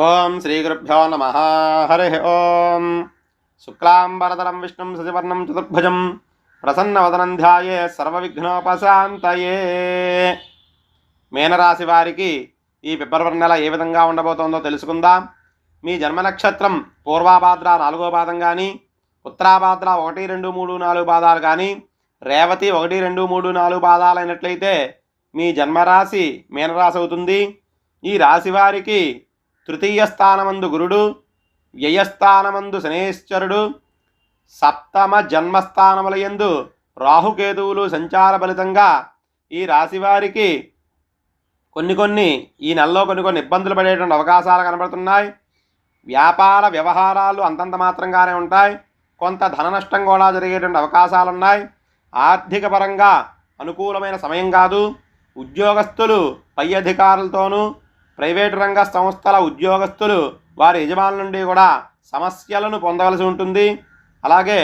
ఓం శ్రీ గురుభ్యో నమః. హరి ఓం. శుక్లాంబరధరం విష్ణుం శశివర్ణం చతుర్భుజం ప్రసన్నవదనం ధ్యాయేత్ సర్వవిఘ్నోపశాంతయే. మీనరాశి వారికి ఈ ఫిబ్రవరి నెల ఏ విధంగా ఉండబోతోందో తెలుసుకుందాం. మీ జన్మ నక్షత్రం పూర్వాభాద్ర 4వ పాదం కానీ, ఉత్తరాభాద్ర 1, 2, 3, 4 పాదాలు కానీ, రేవతి 1, 2, 3, 4 పాదాలు అయినట్లయితే మీ జన్మరాశి మీనరాశి అవుతుంది. ఈ రాశి వారికి తృతీయ స్థానమందు గురుడు, వ్యయస్థానమందు శనేశ్వరుడు, సప్తమ జన్మస్థానములయందు రాహుకేతువులు సంచార ఫలితంగా ఈ రాశి వారికి కొన్ని ఈ నెలలో కొన్ని ఇబ్బందులు పడేటువంటి అవకాశాలు కనబడుతున్నాయి. వ్యాపార వ్యవహారాలు అంతంత మాత్రంగానే ఉంటాయి. కొంత ధన నష్టం కూడా జరిగేటువంటి అవకాశాలు ఉన్నాయి. ఆర్థిక పరంగా అనుకూలమైన సమయం కాదు. ఉద్యోగస్తులు పై అధికారులతోనూ, ప్రైవేటు రంగ సంస్థల ఉద్యోగస్తులు వారి యజమానుల నుండి కూడా సమస్యలను పొందవలసి ఉంటుంది. అలాగే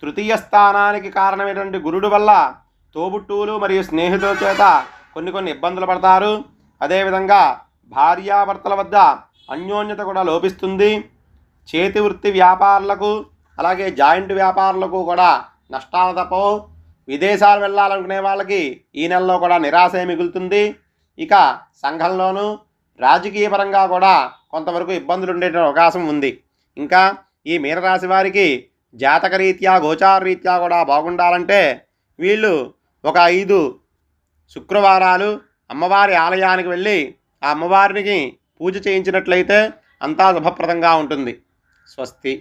తృతీయ స్థానానికి కారణమైనటువంటి గురుడు వల్ల తోబుట్టువులు మరియు స్నేహితుల చేత కొన్ని ఇబ్బందులు పడతారు. అదేవిధంగా భార్యాభర్తల వద్ద అన్యోన్యత కూడా లోపిస్తుంది. చేతి వృత్తి వ్యాపారులకు, అలాగే జాయింట్ వ్యాపారులకు కూడా నష్టాలు తప్పవు. విదేశాలు వెళ్ళాలనుకునే వాళ్ళకి ఈ నెలలో కూడా నిరాశే మిగులుతుంది. ఇక సంఘంలోనూ రాజకీయ పరంగా కూడా కొంతవరకు ఇబ్బందులు ఉండే అవకాశం ఉంది. ఇంకా ఈ మీనరాశి వారికి జాతకరీత్యా గోచారరీత్యా కూడా బాగుండాలంటే వీళ్ళు ఒక 5 శుక్రవారాలు అమ్మవారి ఆలయానికి వెళ్ళి ఆ అమ్మవారికి పూజ చేయించినట్లయితే అంతా శుభప్రదంగా ఉంటుంది. స్వస్తి.